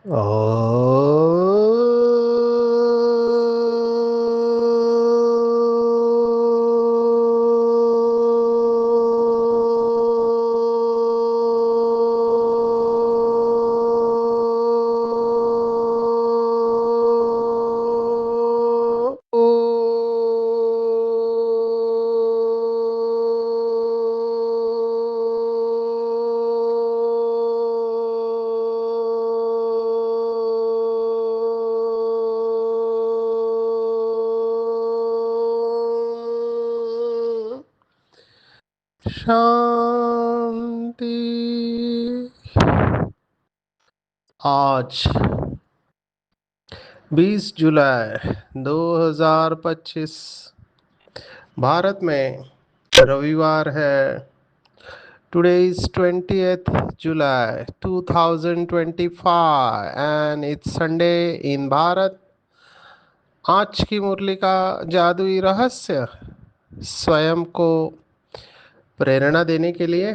शांति। आज 20 जुलाई 2025 भारत में रविवार है। Today is 20th July 2025 and it's Sunday in Bharat. आज की मुरली का जादुई रहस्य स्वयं को प्रेरणा देने के लिए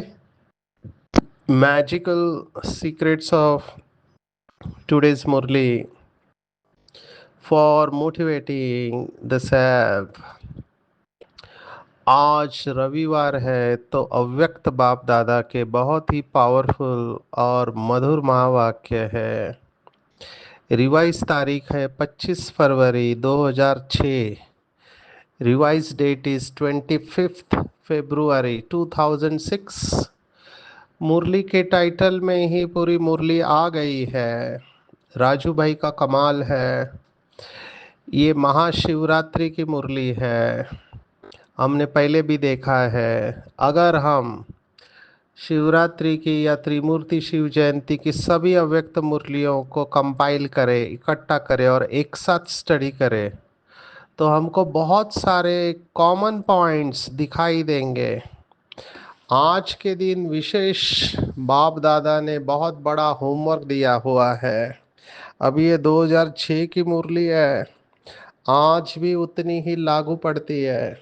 magical secrets of today's Murli for motivating the self. आज रविवार है तो अव्यक्त बाप दादा के बहुत ही पावरफुल और मधुर महावाक्य है। रिवाइज तारीख है 25 फरवरी 2006। रिवाइज डेट इज 25 फरवरी 2006। मुरली के टाइटल में ही पूरी मुरली आ गई है। राजू भाई का कमाल है। ये महाशिवरात्रि की मुरली है। हमने पहले भी देखा है, अगर हम शिवरात्रि की या त्रिमूर्ति शिव जयंती की सभी अव्यक्त मुरलियों को कंपाइल करें, इकट्ठा करें और एक साथ स्टडी करें तो हमको बहुत सारे कॉमन पॉइंट्स दिखाई देंगे। आज के दिन विशेष बाप दादा ने बहुत बड़ा होमवर्क दिया हुआ है। अभी ये 2006 की मुरली है, आज भी उतनी ही लागू पड़ती है।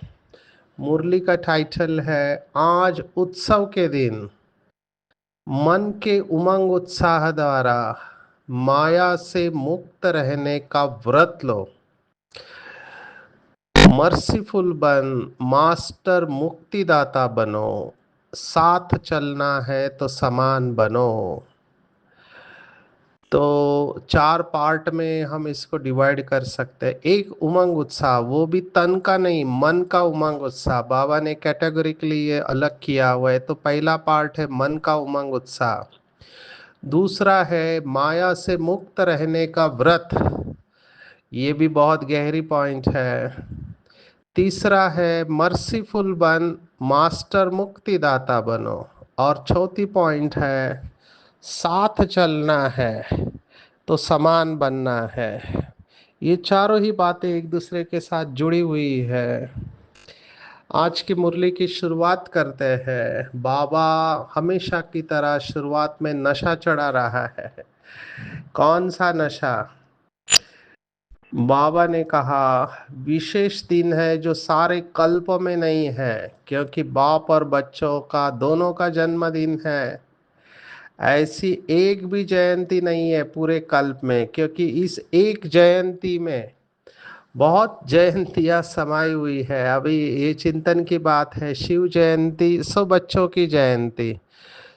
मुरली का टाइटल है आज उत्सव के दिन मन के उमंग उत्साह द्वारा माया से मुक्त रहने का व्रत लो। मर्सीफुल बन, मास्टर मुक्तिदाता बनो। साथ चलना है तो समान बनो। तो 4 पार्ट में हम इसको डिवाइड कर सकते हैं। एक उमंग उत्साह, वो भी तन का नहीं, मन का उमंग उत्साह बाबा ने कैटेगोरिकली ये अलग किया हुआ है। तो पहला पार्ट है मन का उमंग उत्साह। दूसरा है माया से मुक्त रहने का व्रत, ये भी बहुत गहरी पॉइंट है। तीसरा है मर्सीफुल बन, मास्टर मुक्तिदाता बनो। और चौथी पॉइंट है साथ चलना है तो समान बनना है। ये चारों ही बातें एक दूसरे के साथ जुड़ी हुई है। आज की मुरली की शुरुआत करते हैं। बाबा हमेशा की तरह शुरुआत में नशा चढ़ा रहा है। कौन सा नशा? बाबा ने कहा विशेष दिन है जो सारे कल्प में नहीं है, क्योंकि बाप और बच्चों का दोनों का जन्मदिन है। ऐसी एक भी जयंती नहीं है पूरे कल्प में, क्योंकि इस एक जयंती में बहुत जयंतियाँ समाई हुई है। अभी ये चिंतन की बात है। शिव जयंती सो बच्चों की जयंती,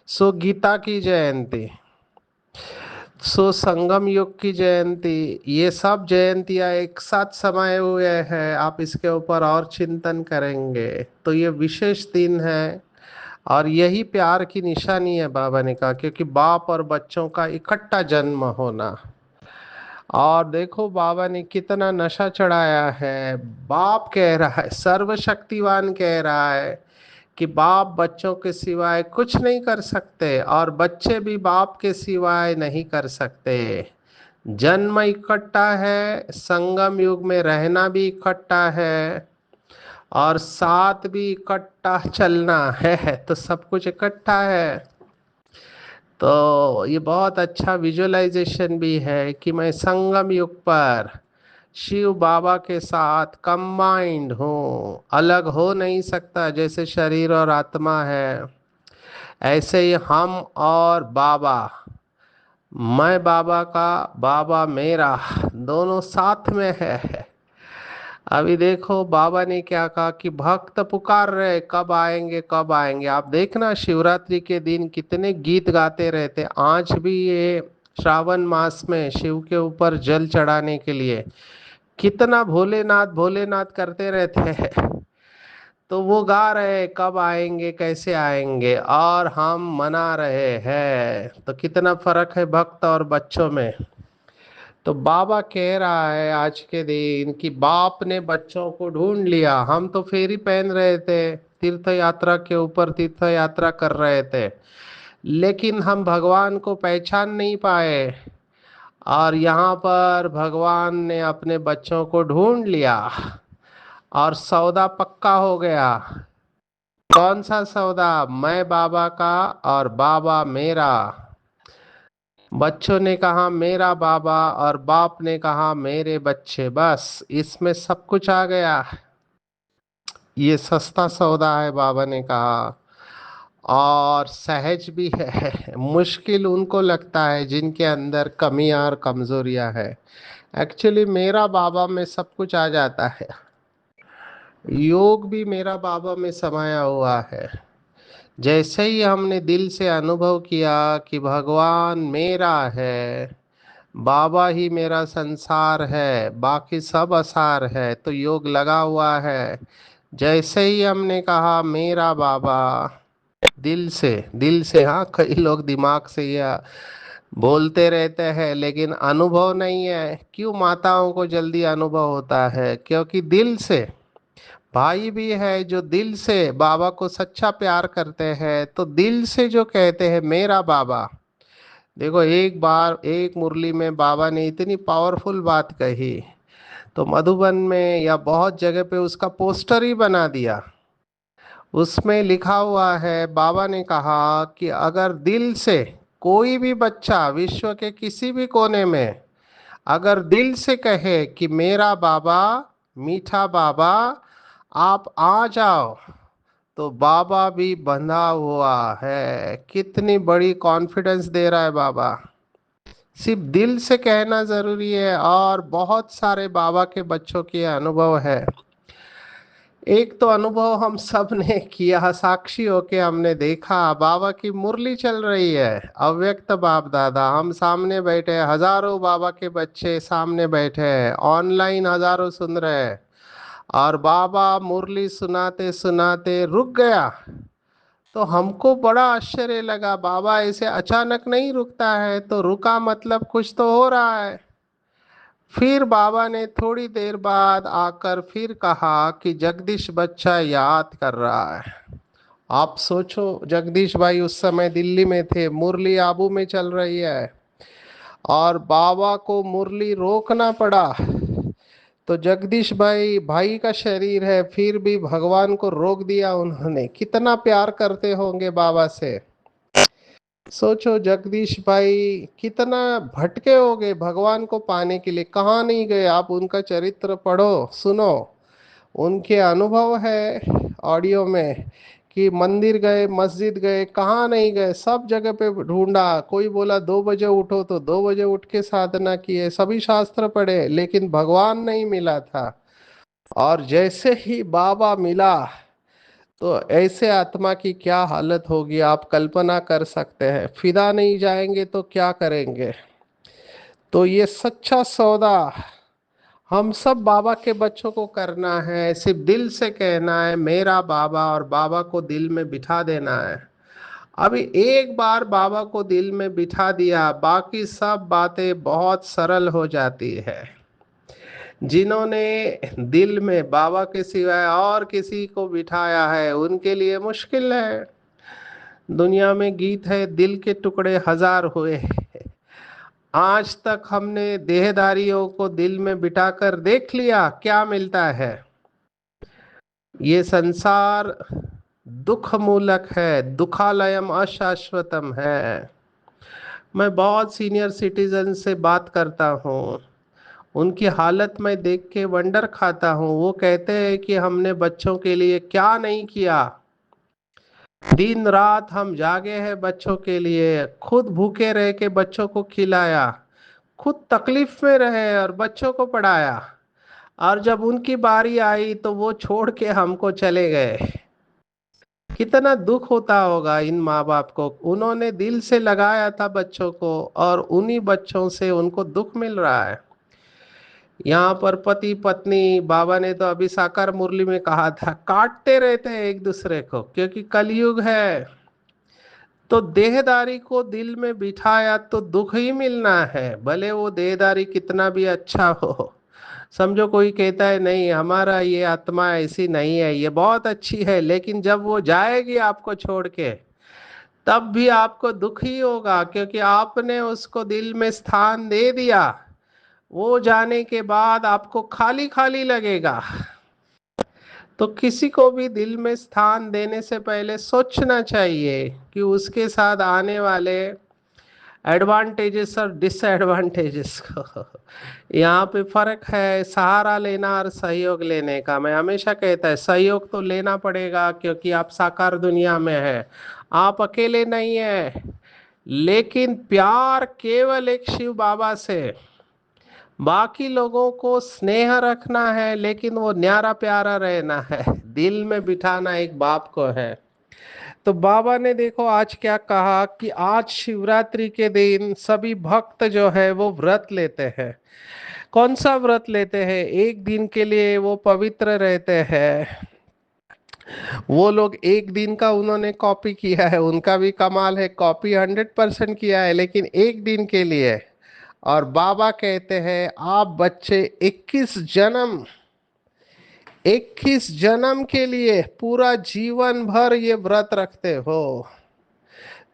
सो गीता की जयंती, सो संगम युग की जयंती, ये सब जयंतियाँ एक साथ समाये हुए हैं। आप इसके ऊपर और चिंतन करेंगे तो ये विशेष दिन है और यही प्यार की निशानी है बाबा ने कहा, क्योंकि बाप और बच्चों का इकट्ठा जन्म होना। और देखो बाबा ने कितना नशा चढ़ाया है। बाप कह रहा है, सर्वशक्तिवान कह रहा है कि बाप बच्चों के सिवाय कुछ नहीं कर सकते और बच्चे भी बाप के सिवाय नहीं कर सकते। जन्म इकट्ठा है, संगम युग में रहना भी इकट्ठा है और साथ भी इकट्ठा चलना है। तो सब कुछ इकट्ठा है। तो ये बहुत अच्छा विजुअलाइजेशन भी है कि मैं संगम युग पर शिव बाबा के साथ कंबाइंड हूँ। अलग हो नहीं सकता, जैसे शरीर और आत्मा है ऐसे ही हम और बाबा मैं बाबा का, बाबा मेरा, दोनों साथ में है। अभी देखो बाबा ने क्या कहा कि भक्त पुकार रहे कब आएंगे कब आएंगे। आप देखना शिवरात्रि के दिन कितने गीत गाते रहते। आज भी ये श्रावण मास में शिव के ऊपर जल चढ़ाने के लिए कितना भोलेनाथ भोलेनाथ करते रहते हैं। तो वो गा रहे हैं कब आएंगे कैसे आएंगे, और हम मना रहे हैं। तो कितना फर्क है भक्त और बच्चों में। तो बाबा कह रहा है आज के दिन कि बाप ने बच्चों को ढूंढ लिया। हम तो फेरी पहन रहे थे, तीर्थ यात्रा के ऊपर तीर्थ यात्रा कर रहे थे, लेकिन हम भगवान को पहचान नहीं पाए। और यहाँ पर भगवान ने अपने बच्चों को ढूंढ लिया और सौदा पक्का हो गया। कौन सा सौदा? मैं बाबा का और बाबा मेरा। बच्चों ने कहा मेरा बाबा और बाप ने कहा मेरे बच्चे। बस इसमें सब कुछ आ गया। ये सस्ता सौदा है बाबा ने कहा, और सहज भी है। मुश्किल उनको लगता है जिनके अंदर कमियां और कमजोरियां है। एक्चुअली मेरा बाबा में सब कुछ आ जाता है। योग भी मेरा बाबा में समाया हुआ है। जैसे ही हमने दिल से अनुभव किया कि भगवान मेरा है, बाबा ही मेरा संसार है, बाकी सब असार है, तो योग लगा हुआ है। जैसे ही हमने कहा मेरा बाबा, दिल से, दिल से, हाँ कई लोग दिमाग से या बोलते रहते हैं लेकिन अनुभव नहीं है। क्यों माताओं को जल्दी अनुभव होता है? क्योंकि दिल से। भाई भी है जो दिल से बाबा को सच्चा प्यार करते हैं, तो दिल से जो कहते हैं मेरा बाबा। देखो एक बार एक मुरली में बाबा ने इतनी पावरफुल बात कही, तो मधुबन में या बहुत जगह पे उसका पोस्टर ही बना दिया। उसमें लिखा हुआ है, बाबा ने कहा कि अगर दिल से कोई भी बच्चा विश्व के किसी भी कोने में अगर दिल से कहे कि मेरा बाबा, मीठा बाबा, आप आ जाओ, तो बाबा भी बंधा हुआ है। कितनी बड़ी कॉन्फिडेंस दे रहा है बाबा। सिर्फ दिल से कहना जरूरी है। और बहुत सारे बाबा के बच्चों के अनुभव है। एक तो अनुभव हम सब ने किया, साक्षी होके हमने देखा, बाबा की मुरली चल रही है, अव्यक्त बाप दादा, हम सामने बैठे, हजारों बाबा के बच्चे सामने बैठे हैं, ऑनलाइन हजारों सुन रहे हैं। और बाबा मुरली सुनाते सुनाते रुक गया। तो हमको बड़ा आश्चर्य लगा, बाबा ऐसे अचानक नहीं रुकता है, तो रुका मतलब कुछ तो हो रहा है। फिर बाबा ने थोड़ी देर बाद आकर फिर कहा कि जगदीश बच्चा याद कर रहा है। आप सोचो, जगदीश भाई उस समय दिल्ली में थे, मुरली आबू में चल रही है, और बाबा को मुरली रोकना पड़ा। तो जगदीश भाई, भाई का शरीर है, फिर भी भगवान को रोक दिया उन्होंने। कितना प्यार करते होंगे बाबा से। सोचो जगदीश भाई कितना भटके होंगे भगवान को पाने के लिए, कहाँ नहीं गए। आप उनका चरित्र पढ़ो, सुनो, उनके अनुभव है ऑडियो में कि मंदिर गए, मस्जिद गए, कहाँ नहीं गए, सब जगह पे ढूंढा। कोई बोला 2 बजे उठो तो 2 बजे उठ के साधना किए, सभी शास्त्र पढ़े, लेकिन भगवान नहीं मिला था। और जैसे ही बाबा मिला, तो ऐसे आत्मा की क्या हालत होगी आप कल्पना कर सकते हैं। फिदा नहीं जाएंगे तो क्या करेंगे। तो ये सच्चा सौदा हम सब बाबा के बच्चों को करना है। सिर्फ दिल से कहना है मेरा बाबा, और बाबा को दिल में बिठा देना है। अभी एक बार बाबा को दिल में बिठा दिया, बाकी सब बातें बहुत सरल हो जाती है। जिन्होंने दिल में बाबा के सिवाय और किसी को बिठाया है उनके लिए मुश्किल है। दुनिया में गीत है, दिल के टुकड़े हजार हुए। आज तक हमने देहधारियों को दिल में बिठाकर देख लिया, क्या मिलता है। ये संसार दुख मूलक है, दुखालयम अशाश्वतम है। मैं बहुत सीनियर सिटीजन से बात करता हूँ, उनकी हालत में देख के वंडर खाता हूँ। वो कहते हैं कि हमने बच्चों के लिए क्या नहीं किया। दिन रात हम जागे हैं बच्चों के लिए, खुद भूखे रह के बच्चों को खिलाया, खुद तकलीफ में रहे और बच्चों को पढ़ाया, और जब उनकी बारी आई तो वो छोड़ के हमको चले गए। कितना दुख होता होगा इन माँ बाप को। उन्होंने दिल से लगाया था बच्चों को, और उन्हीं बच्चों से उनको दुख मिल रहा है। यहाँ पर पति पत्नी, बाबा ने तो अभी साकार मुरली में कहा था, काटते रहते हैं एक दूसरे को, क्योंकि कलयुग है। तो देहदारी को दिल में बिठाया तो दुख ही मिलना है, भले वो देहदारी कितना भी अच्छा हो। समझो कोई कहता है नहीं हमारा ये आत्मा ऐसी नहीं है, ये बहुत अच्छी है, लेकिन जब वो जाएगी आपको छोड़ के, तब भी आपको दुख ही होगा, क्योंकि आपने उसको दिल में स्थान दे दिया। वो जाने के बाद आपको खाली खाली लगेगा। तो किसी को भी दिल में स्थान देने से पहले सोचना चाहिए कि उसके साथ आने वाले एडवांटेजेस और डिसएडवांटेजेस को। यहाँ पे फर्क है सहारा लेना और सहयोग लेने का। मैं हमेशा कहता है सहयोग तो लेना पड़ेगा, क्योंकि आप साकार दुनिया में हैं, आप अकेले नहीं हैं। लेकिन प्यार केवल एक शिव बाबा से, बाकी लोगों को स्नेह रखना है, लेकिन वो न्यारा प्यारा रहना है, दिल में बिठाना एक बाप को है। तो बाबा ने देखो आज क्या कहा कि आज शिवरात्रि के दिन सभी भक्त जो है वो व्रत लेते हैं। कौन सा व्रत लेते हैं? एक दिन के लिए वो पवित्र रहते हैं। वो लोग एक दिन का उन्होंने कॉपी किया है, उनका भी कमाल है, कॉपी 100% किया है, लेकिन एक दिन के लिए। और बाबा कहते हैं आप बच्चे 21 जन्म के लिए पूरा जीवन भर ये व्रत रखते हो।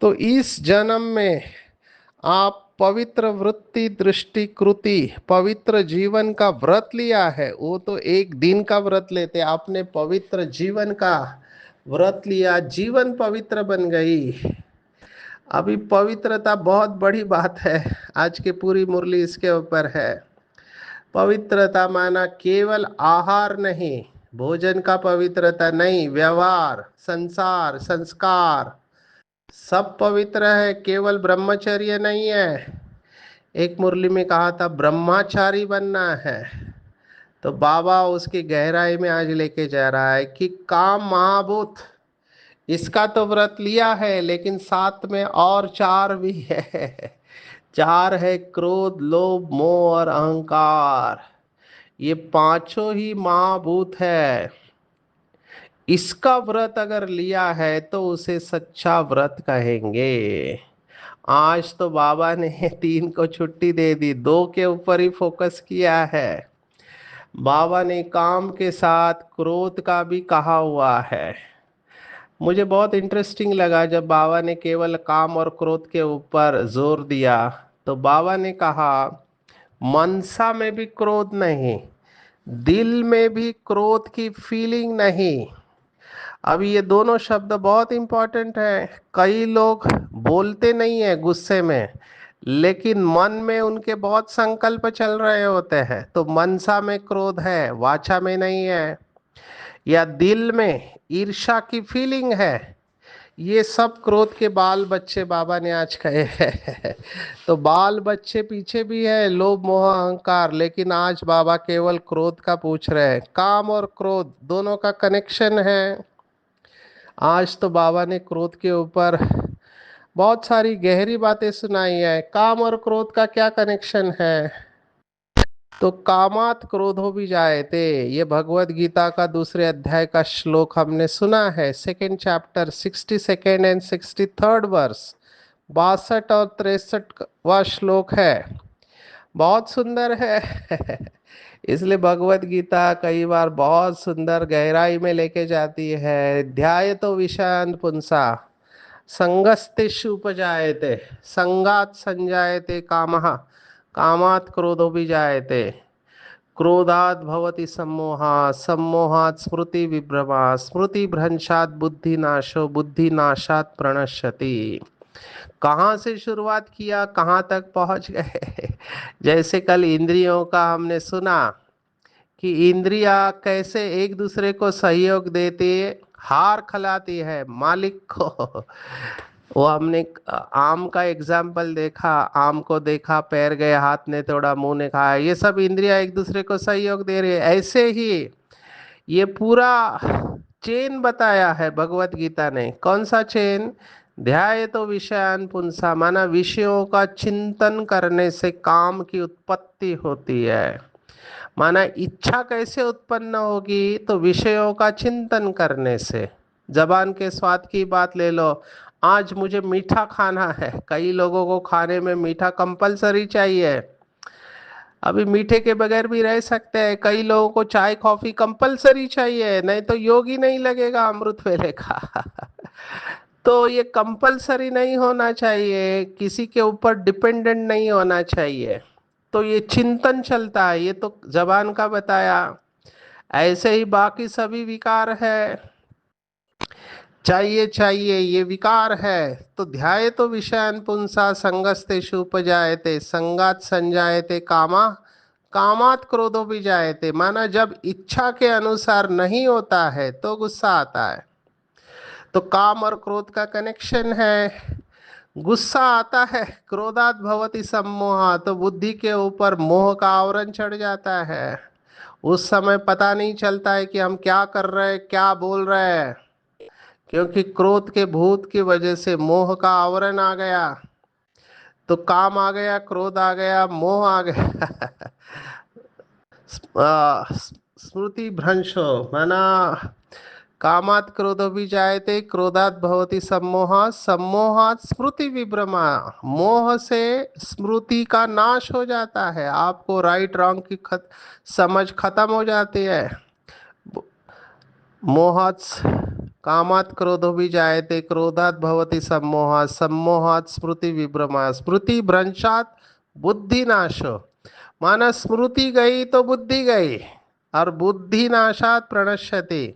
तो इस जन्म में आप पवित्र वृत्ति दृष्टि कृति पवित्र जीवन का व्रत लिया है। वो तो एक दिन का व्रत लेते, आपने पवित्र जीवन का व्रत लिया, जीवन पवित्र बन गई। अभी पवित्रता बहुत बड़ी बात है, आज की पूरी मुरली इसके ऊपर है। पवित्रता माना केवल आहार नहीं, भोजन का पवित्रता नहीं, व्यवहार, संसार, संस्कार सब पवित्र है, केवल ब्रह्मचर्य नहीं है। एक मुरली में कहा था ब्रह्मचारी बनना है। तो बाबा उसकी गहराई में आज लेके जा रहा है कि काम महाभूत, इसका तो व्रत लिया है, लेकिन साथ में और चार भी है। चार है क्रोध, लोभ, मोह और अहंकार। ये पांचों ही महाभूत है। इसका व्रत अगर लिया है तो उसे सच्चा व्रत कहेंगे। आज तो बाबा ने 3 को छुट्टी दे दी, 2 के ऊपर ही फोकस किया है। बाबा ने काम के साथ क्रोध का भी कहा हुआ है। मुझे बहुत इंटरेस्टिंग लगा जब बाबा ने केवल काम और क्रोध के ऊपर जोर दिया। तो बाबा ने कहा मनसा में भी क्रोध नहीं, दिल में भी क्रोध की फीलिंग नहीं। अभी ये दोनों शब्द बहुत इंपॉर्टेंट है। कई लोग बोलते नहीं है गुस्से में, लेकिन मन में उनके बहुत संकल्प चल रहे होते हैं। तो मनसा में क्रोध है, वाचा में नहीं है। या दिल में ईर्ष्या की फीलिंग है, ये सब क्रोध के बाल बच्चे बाबा ने आज कहे हैं। तो बाल बच्चे पीछे भी है लोभ मोह अहंकार, लेकिन आज बाबा केवल क्रोध का पूछ रहे हैं। काम और क्रोध दोनों का कनेक्शन है। आज तो बाबा ने क्रोध के ऊपर बहुत सारी गहरी बातें सुनाई है। काम और क्रोध का क्या कनेक्शन है? तो कामात क्रोधो भी जायते, ये भगवत गीता का दूसरे अध्याय का श्लोक हमने सुना है। सेकेंड चैप्टर 62 एंड 63 वर्स, 62 और 63वां श्लोक है। बहुत सुंदर है। इसलिए भगवत गीता कई बार बहुत सुंदर गहराई में लेके जाती है। ध्याय तो विषयान पुंसा संगस्तेषु उपजायते, संगात संजायते कामः, कामात् क्रोधो भी जायते, क्रोधात् भवति सम्मोहा, सम्मोहात् स्मृति विभ्रमा, स्मृति भ्रंशात् बुद्धिनाशो, बुद्धिनाशात् प्रणश्यति। कहाँ से शुरुआत किया, कहाँ तक पहुँच गए। जैसे कल इंद्रियों का हमने सुना कि इंद्रियां कैसे एक दूसरे को सहयोग देते हार खिलाती है मालिक को। वो हमने आम का एग्जाम्पल देखा, आम को देखा, पैर गए, हाथ ने तोड़ा, मुंह ने खाया, ये सब इंद्रियां एक दूसरे को सहयोग दे रही है। ऐसे ही ये पूरा चेन बताया है भगवत गीता ने। कौन सा चेन? ध्याये तो विषयान पुंसा, माना विषयों का चिंतन करने से काम की उत्पत्ति होती है। माना इच्छा कैसे उत्पन्न होगी? तो विषयों का चिंतन करने से। जबान के स्वाद की बात ले लो, आज मुझे मीठा खाना है, कई लोगों को खाने में मीठा कंपलसरी चाहिए। अभी मीठे के बगैर भी रह सकते हैं, कई लोगों को चाय कॉफी कंपलसरी चाहिए, नहीं तो योग ही नहीं लगेगा अमृत वेले का। तो ये कंपलसरी नहीं होना चाहिए, किसी के ऊपर डिपेंडेंट नहीं होना चाहिए। तो ये चिंतन चलता है, ये तो जबान का बताया। ऐसे ही बाकी सभी विकार है, चाहिए चाहिए ये विकार है। तो ध्याये तो विषयान पुंसा संगस्तेषु उपजायते संगात संजायते कामा कामात क्रोधो भी जायते। माना जब इच्छा के अनुसार नहीं होता है तो गुस्सा आता है। तो काम और क्रोध का कनेक्शन है। गुस्सा आता है, क्रोधात भवति सम्मोहा, तो बुद्धि के ऊपर मोह का आवरण चढ़ जाता है। उस समय पता नहीं चलता है कि हम क्या कर रहे हैं, क्या बोल रहे हैं, क्योंकि क्रोध के भूत की वजह से मोह का आवरण आ गया। तो काम आ गया, क्रोध आ गया, मोह आ गया। स्मृति भ्रंशो, माना कामात क्रोधो भी जायते क्रोधात भवति सम्मोहा सम्मोहात स्मृति विभ्रमा। मोह से स्मृति का नाश हो जाता है, आपको राइट रॉन्ग की समझ खत्म हो जाती है। मोहात् कामात् क्रोधो भी जायते क्रोधात् भवति सम्मोहात् सम्मोहात् स्मृति विभ्रमा स्मृति भ्रंशात् बुद्धि नाशो। माना स्मृति गई तो बुद्धि गई, और बुद्धि नाशात प्रणश्यति,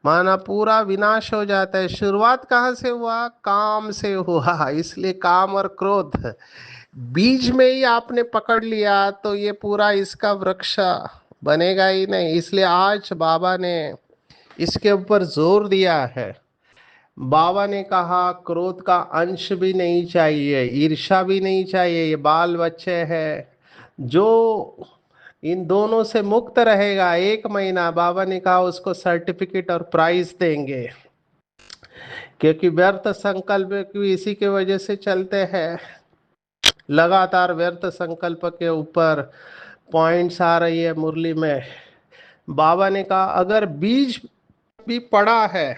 माना पूरा विनाश हो जाता है। शुरुआत कहाँ से हुआ? काम से हुआ। इसलिए काम और क्रोध बीज में ही आपने पकड़ लिया तो ये पूरा इसका वृक्ष बनेगा ही नहीं। इसलिए आज बाबा ने इसके ऊपर जोर दिया है। बाबा ने कहा क्रोध का अंश भी नहीं चाहिए, ईर्ष्या भी नहीं चाहिए, ये बाल बच्चे हैं। जो इन दोनों से मुक्त रहेगा 1 महीना, बाबा ने कहा उसको सर्टिफिकेट और प्राइज देंगे। क्योंकि व्यर्थ संकल्प भी इसी के वजह से चलते हैं। लगातार व्यर्थ संकल्प के ऊपर पॉइंट्स आ रही है मुरली में। बाबा ने कहा अगर बीज भी पड़ा है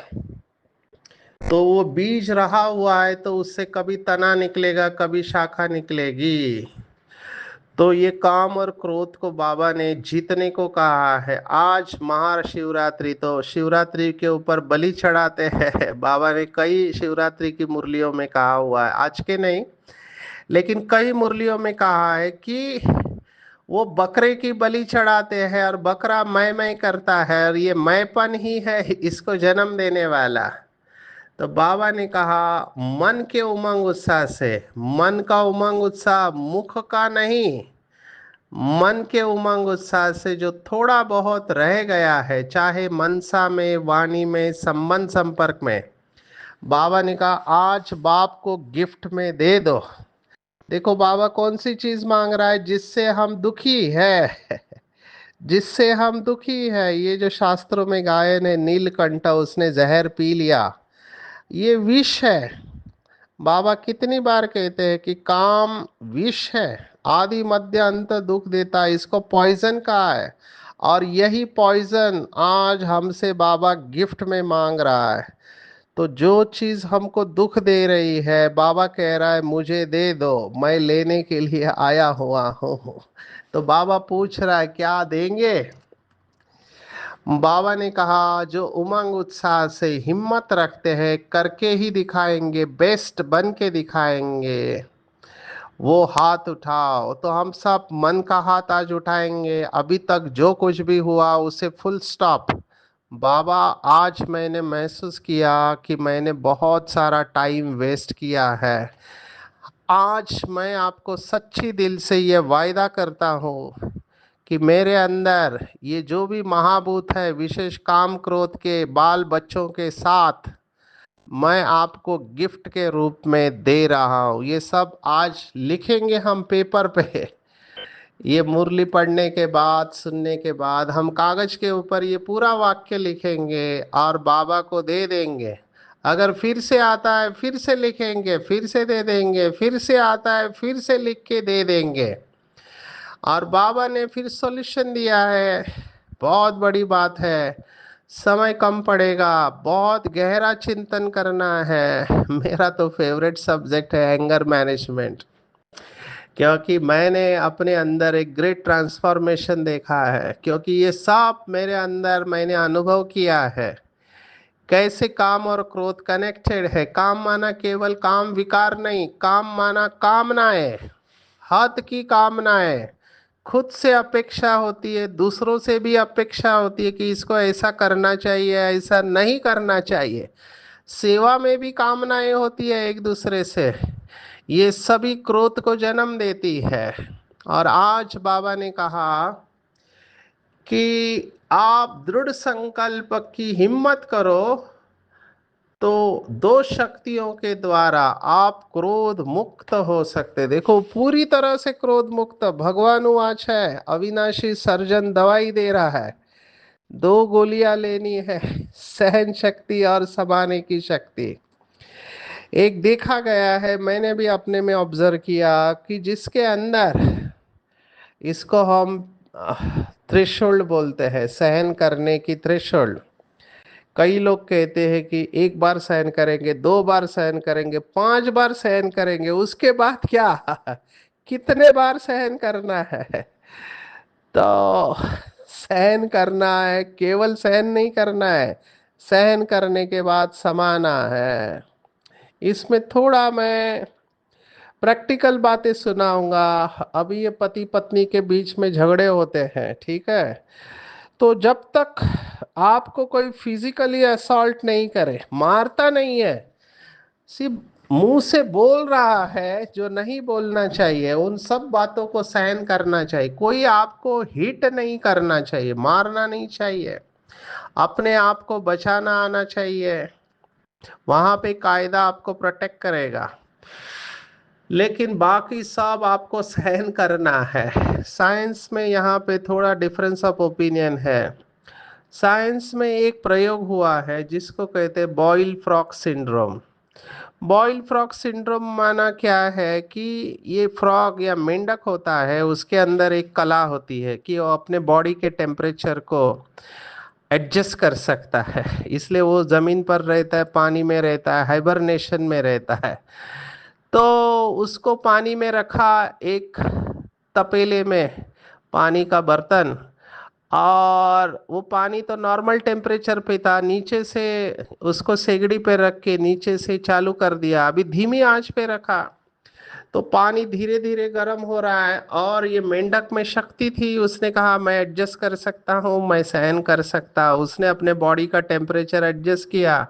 तो वो बीज रहा हुआ है, तो उससे कभी तना निकलेगा, कभी शाखा निकलेगी। तो ये काम और क्रोध को बाबा ने जीतने को कहा है। आज महाशिवरात्रि, तो शिवरात्रि के ऊपर बलि चढ़ाते हैं। बाबा ने कई शिवरात्रि की मुरलियों में कहा हुआ है, आज के नहीं लेकिन कई मुरलियों में कहा है कि वो बकरे की बलि चढ़ाते हैं और बकरा मैं करता है, और ये मैंपन ही है इसको जन्म देने वाला। तो बाबा ने कहा मन के उमंग उत्साह से, मन का उमंग उत्साह मुख का नहीं, मन के उमंग उत्साह से जो थोड़ा बहुत रह गया है, चाहे मनसा में, वाणी में, संबंध संपर्क में, बाबा ने कहा आज बाप को गिफ्ट में दे दो। देखो बाबा कौन सी चीज मांग रहा है? जिससे हम दुखी है, जिससे हम दुखी है। ये जो शास्त्रों में गायन है, नीलकंठ उसने जहर पी लिया, ये विष है। बाबा कितनी बार कहते हैं कि काम विष है, आदि मध्य अंत दुख देता है, इसको पॉइजन कहा है। और यही पॉइजन आज हमसे बाबा गिफ्ट में मांग रहा है। तो जो चीज हमको दुख दे रही है, बाबा कह रहा है मुझे दे दो, मैं लेने के लिए आया हुआ हूँ। तो बाबा पूछ रहा है क्या देंगे? बाबा ने कहा जो उमंग उत्साह से हिम्मत रखते हैं, करके ही दिखाएंगे, बेस्ट बन के दिखाएंगे, वो हाथ उठाओ। तो हम सब मन का हाथ आज उठाएंगे। अभी तक जो कुछ भी हुआ उसे फुल स्टॉप। बाबा आज मैंने महसूस किया कि मैंने बहुत सारा टाइम वेस्ट किया है। आज मैं आपको सच्ची दिल से ये वायदा करता हूँ कि मेरे अंदर ये जो भी महाभूत है, विशेष काम क्रोध के बाल बच्चों के साथ, मैं आपको गिफ्ट के रूप में दे रहा हूँ। ये सब आज लिखेंगे हम पेपर पे। ये मुरली पढ़ने के बाद, सुनने के बाद हम कागज के ऊपर ये पूरा वाक्य लिखेंगे और बाबा को दे देंगे। अगर फिर से आता है फिर से लिखेंगे, फिर से दे देंगे, फिर से आता है फिर से लिख के दे देंगे। और बाबा ने फिर सॉल्यूशन दिया है। बहुत बड़ी बात है, समय कम पड़ेगा, बहुत गहरा चिंतन करना है। मेरा तो फेवरेट सब्जेक्ट है एंगर मैनेजमेंट, क्योंकि मैंने अपने अंदर एक ग्रेट ट्रांसफॉर्मेशन देखा है। क्योंकि ये सब मेरे अंदर मैंने अनुभव किया है, कैसे काम और क्रोध कनेक्टेड है। काम माना केवल काम विकार नहीं, काम माना कामनाएं, हद की कामनाएं। खुद से अपेक्षा होती है, दूसरों से भी अपेक्षा होती है कि इसको ऐसा करना चाहिए, ऐसा नहीं करना चाहिए। सेवा में भी कामनाएं होती है एक दूसरे से। ये सभी क्रोध को जन्म देती है। और आज बाबा ने कहा कि आप दृढ़ संकल्प की हिम्मत करो तो दो शक्तियों के द्वारा आप क्रोध मुक्त हो सकते। देखो, पूरी तरह से क्रोध मुक्त भगवान वाच है। अविनाशी सर्जन दवाई दे रहा है, 2 गोलियां लेनी है, सहन शक्ति और संभालने की शक्ति। एक देखा गया है, मैंने भी अपने में ऑब्जर्व किया कि जिसके अंदर, इसको हम थ्रेशोल्ड बोलते हैं, सहन करने की थ्रेशोल्ड। कई लोग कहते हैं कि एक बार सहन करेंगे, 2 बार सहन करेंगे, 5 बार सहन करेंगे, उसके बाद क्या? कितने बार सहन करना है? तो सहन करना है, केवल सहन नहीं करना है, सहन करने के बाद समाना है। इसमें थोड़ा मैं प्रैक्टिकल बातें सुनाऊंगा। अभी ये पति पत्नी के बीच में झगड़े होते हैं, ठीक है? तो जब तक आपको कोई फिजिकली असॉल्ट नहीं करे, मारता नहीं है, सिर्फ मुंह से बोल रहा है जो नहीं बोलना चाहिए, उन सब बातों को सहन करना चाहिए। कोई आपको हिट नहीं करना चाहिए, मारना नहीं चाहिए, अपने आप को बचाना आना चाहिए। वहां पे कायदा आपको प्रोटेक्ट करेगा, लेकिन बाकी सब आपको सहन करना है। साइंस में यहाँ पे थोड़ा डिफरेंस ऑफ ओपिनियन है। साइंस में एक प्रयोग हुआ है जिसको कहते हैं boil frog syndrome. Boil frog syndrome माना क्या है कि ये फ्रॉग या मेंढक होता है, उसके अंदर एक कला होती है कि वो अपने बॉडी के टेम्परेचर को एडजस्ट कर सकता है। इसलिए वो ज़मीन पर रहता है, पानी में रहता है, हाइबरनेशन में रहता है। तो उसको पानी में रखा, एक तपेले में पानी का बर्तन, और वो पानी तो नॉर्मल टेम्परेचर पे था, नीचे से उसको सेगड़ी पे रख के नीचे से चालू कर दिया, अभी धीमी आंच पे रखा, तो पानी धीरे धीरे गर्म हो रहा है। और ये मेंढक में शक्ति थी, उसने कहा मैं एडजस्ट कर सकता हूँ, मैं सहन कर सकता हूँ। उसने अपने बॉडी का टेम्परेचर एडजस्ट किया,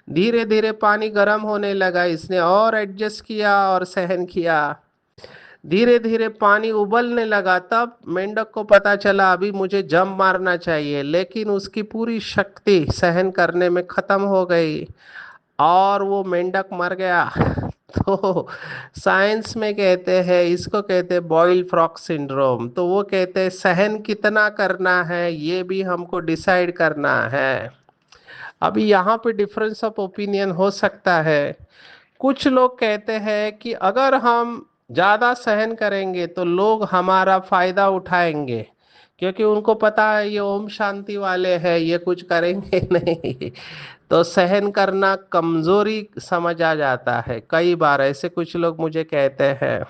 धीरे धीरे पानी गर्म होने लगा, इसने और एडजस्ट किया और सहन किया। धीरे धीरे पानी उबलने लगा, तब मेंढक को पता चला अभी मुझे जम मारना चाहिए, लेकिन उसकी पूरी शक्ति सहन करने में खत्म हो गई और वो मेंढक मर गया। तो साइंस में कहते हैं, इसको कहते हैं बॉयल फ्रॉग सिंड्रोम। तो वो कहते हैं सहन कितना करना है ये भी हमको डिसाइड करना है। अभी यहाँ पे डिफरेंस ऑफ ओपिनियन हो सकता है। कुछ लोग कहते हैं कि अगर हम ज़्यादा सहन करेंगे तो लोग हमारा फायदा उठाएंगे, क्योंकि उनको पता है ये ओम शांति वाले हैं, ये कुछ करेंगे नहीं। तो सहन करना कमजोरी समझ आ जाता है। कई बार ऐसे कुछ लोग मुझे कहते हैं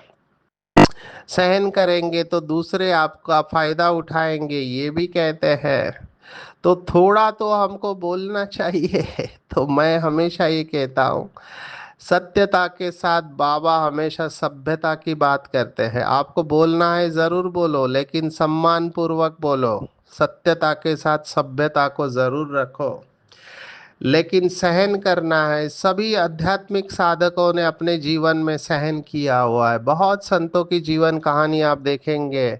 सहन करेंगे तो दूसरे आपका फायदा उठाएंगे, ये भी कहते हैं। तो थोड़ा तो हमको बोलना चाहिए। तो मैं हमेशा ये कहता हूँ, सत्यता के साथ बाबा हमेशा सभ्यता की बात करते हैं। आपको बोलना है जरूर बोलो, लेकिन सम्मान पूर्वक बोलो। सत्यता के साथ सभ्यता को जरूर रखो, लेकिन सहन करना है। सभी आध्यात्मिक साधकों ने अपने जीवन में सहन किया हुआ है। बहुत संतों की जीवन कहानी आप देखेंगे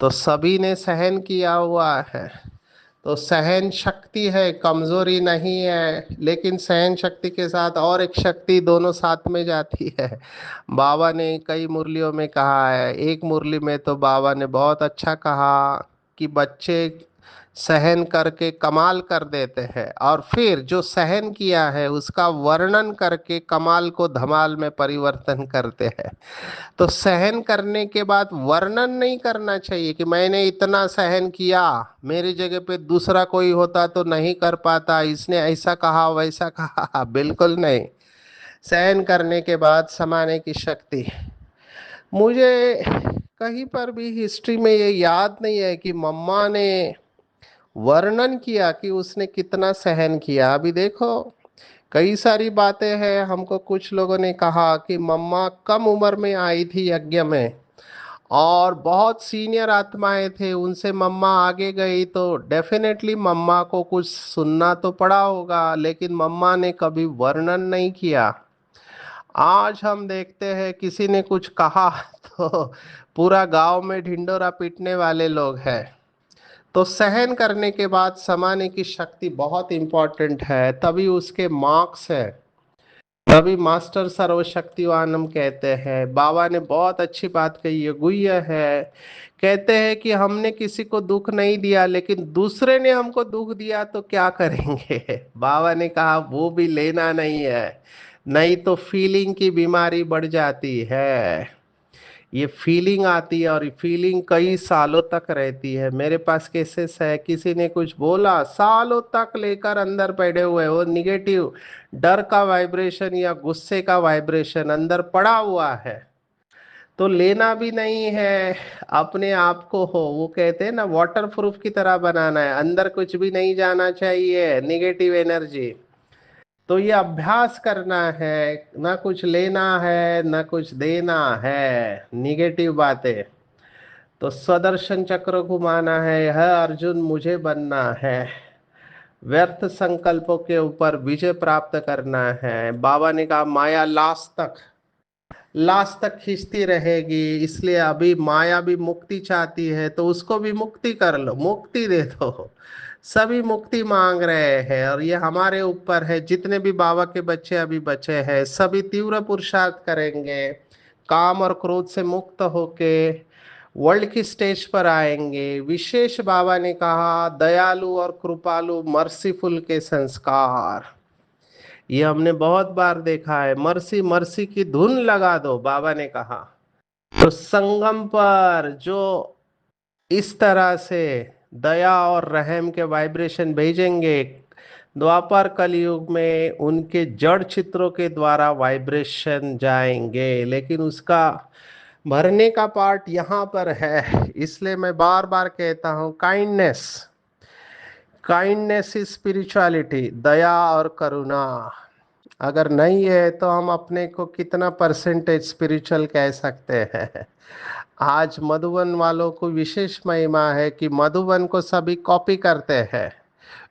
तो सभी ने सहन किया हुआ है। तो सहन शक्ति है, कमजोरी नहीं है। लेकिन सहन शक्ति के साथ और एक शक्ति दोनों साथ में जाती है। बाबा ने कई मुरलियों में कहा है, एक मुरली में तो बाबा ने बहुत अच्छा कहा कि बच्चे सहन करके कमाल कर देते हैं, और फिर जो सहन किया है उसका वर्णन करके कमाल को धमाल में परिवर्तन करते हैं। तो सहन करने के बाद वर्णन नहीं करना चाहिए कि मैंने इतना सहन किया, मेरी जगह पे दूसरा कोई होता तो नहीं कर पाता, इसने ऐसा कहा वैसा कहा। बिल्कुल नहीं। सहन करने के बाद समाने की शक्ति। मुझे कहीं पर भी हिस्ट्री में ये याद नहीं है कि मम्मा ने वर्णन किया कि उसने कितना सहन किया। अभी देखो, कई सारी बातें हैं। हमको कुछ लोगों ने कहा कि मम्मा कम उम्र में आई थी यज्ञ में, और बहुत सीनियर आत्माएं थे, उनसे मम्मा आगे गई, तो डेफिनेटली मम्मा को कुछ सुनना तो पड़ा होगा, लेकिन मम्मा ने कभी वर्णन नहीं किया। आज हम देखते हैं किसी ने कुछ कहा तो पूरा गांव में ढिंडोरा पीटने वाले लोग हैं। तो सहन करने के बाद समाने की शक्ति बहुत इंपॉर्टेंट है, तभी उसके मार्क्स है। तभी मास्टर सर्वशक्तिवान हम कहते हैं। बाबा ने बहुत अच्छी बात कही है, गुह्य है। कहते हैं कि हमने किसी को दुख नहीं दिया, लेकिन दूसरे ने हमको दुख दिया तो क्या करेंगे। बाबा ने कहा वो भी लेना नहीं है, नहीं तो फीलिंग की बीमारी बढ़ जाती है। ये फीलिंग आती है, और ये फीलिंग कई सालों तक रहती है। मेरे पास केसेस है, किसी ने कुछ बोला, सालों तक लेकर अंदर पड़े हुए, वो निगेटिव डर का वाइब्रेशन या गुस्से का वाइब्रेशन अंदर पड़ा हुआ है। तो लेना भी नहीं है। अपने आप को हो, वो कहते हैं ना, वाटर प्रूफ की तरह बनाना है, अंदर कुछ भी नहीं जाना चाहिए निगेटिव एनर्जी। तो ये अभ्यास करना है, ना कुछ लेना है ना कुछ देना है निगेटिव बातें। तो स्वदर्शन चक्र घुमाना है, यह अर्जुन मुझे बनना है। व्यर्थ संकल्पों के ऊपर विजय प्राप्त करना है। बाबा ने कहा माया लास्ट तक खींचती रहेगी, इसलिए अभी माया भी मुक्ति चाहती है, तो उसको भी मुक्ति कर लो, मुक्ति दे दो। सभी मुक्ति मांग रहे हैं, और ये हमारे ऊपर है। जितने भी बाबा के बच्चे अभी बचे हैं, सभी तीव्र पुरुषार्थ करेंगे, काम और क्रोध से मुक्त होके वर्ल्ड की स्टेज पर आएंगे। विशेष बाबा ने कहा दयालु और कृपालु, मर्सीफुल के संस्कार। ये हमने बहुत बार देखा है। मर्सी मर्सी की धुन लगा दो, बाबा ने कहा। तो संगम पर जो इस तरह से दया और रहम के वाइब्रेशन भेजेंगे, द्वापर कलयुग में उनके जड़ चित्रों के द्वारा वाइब्रेशन जाएंगे। लेकिन उसका भरने का पार्ट यहाँ पर है। इसलिए मैं बार बार कहता हूँ, काइंडनेस, काइंडनेस इज स्पिरिचुअलिटी, दया और करुणा। अगर नहीं है तो हम अपने को कितना परसेंटेज स्पिरिचुअल कह सकते हैं। आज मधुबन वालों को विशेष महिमा है कि मधुबन को सभी कॉपी करते हैं।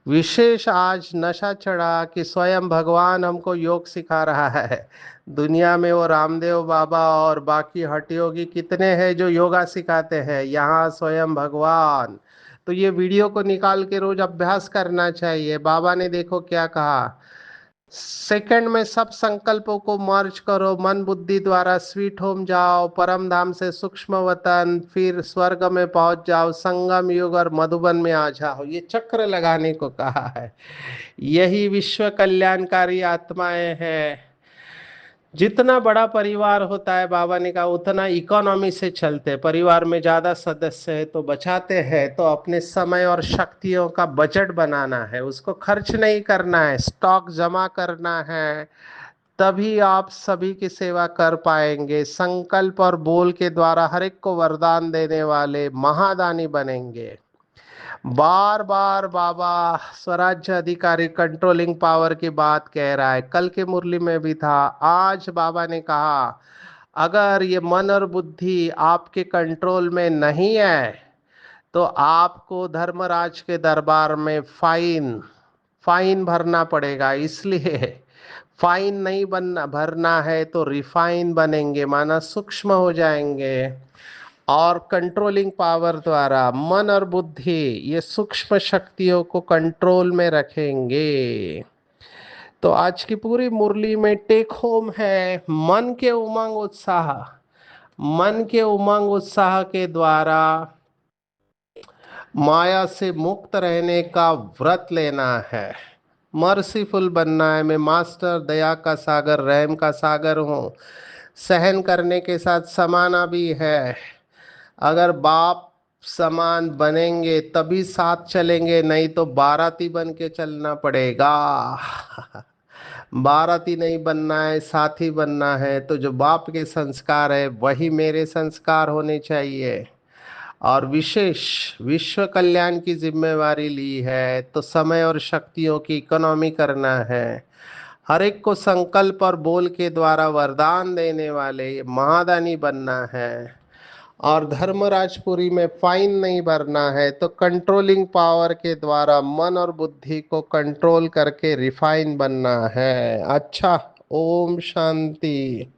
विशेष आज नशा चढ़ा कि स्वयं भगवान हमको योग सिखा रहा है। दुनिया में वो रामदेव बाबा और बाकी हठ योगी कितने हैं जो योगा सिखाते हैं, यहाँ स्वयं भगवान। तो ये वीडियो को निकाल के रोज अभ्यास करना चाहिए। बाबा ने देखो क्या कहा, सेकंड में सब संकल्पों को मर्ज करो, मन बुद्धि द्वारा स्वीट होम जाओ, परम धाम से सूक्ष्म वतन, फिर स्वर्ग में पहुंच जाओ, संगम युग और मधुबन में आ जाओ। ये चक्र लगाने को कहा है। यही विश्व कल्याणकारी आत्माएं हैं। जितना बड़ा परिवार होता है, बाबा ने कहा, उतना इकोनॉमी से चलते। परिवार में ज्यादा सदस्य है तो बचाते हैं, तो अपने समय और शक्तियों का बजट बनाना है, उसको खर्च नहीं करना है, स्टॉक जमा करना है। तभी आप सभी की सेवा कर पाएंगे। संकल्प और बोल के द्वारा हर एक को वरदान देने वाले महादानी बनेंगे। बार बार बाबा स्वराज्य अधिकारी कंट्रोलिंग पावर की बात कह रहा है। कल के मुरली में भी था, आज बाबा ने कहा अगर ये मन और बुद्धि आपके कंट्रोल में नहीं है तो आपको धर्मराज के दरबार में फाइन फाइन भरना पड़ेगा। इसलिए फाइन नहीं बनना भरना है तो रिफाइन बनेंगे, माना सूक्ष्म हो जाएंगे। और कंट्रोलिंग पावर द्वारा मन और बुद्धि ये सूक्ष्म शक्तियों को कंट्रोल में रखेंगे। तो आज की पूरी मुरली में टेक होम है मन के उमंग उत्साह। मन के उमंग उत्साह के द्वारा माया से मुक्त रहने का व्रत लेना है, मर्सीफुल बनना है। मैं मास्टर दया का सागर रहम का सागर हूँ। सहन करने के साथ समाना भी है। अगर बाप समान बनेंगे तभी साथ चलेंगे, नहीं तो बाराती बन के चलना पड़ेगा। बाराती नहीं बनना है, साथी बनना है। तो जो बाप के संस्कार है वही मेरे संस्कार होने चाहिए। और विशेष विश्व कल्याण की जिम्मेवारी ली है तो समय और शक्तियों की इकोनॉमी करना है। हर एक को संकल्प और बोल के द्वारा वरदान देने वाले महादानी बनना है। और धर्मराजपुरी में फाइन नहीं भरना है, तो कंट्रोलिंग पावर के द्वारा मन और बुद्धि को कंट्रोल करके रिफाइन बनना है। अच्छा, ओम शांति।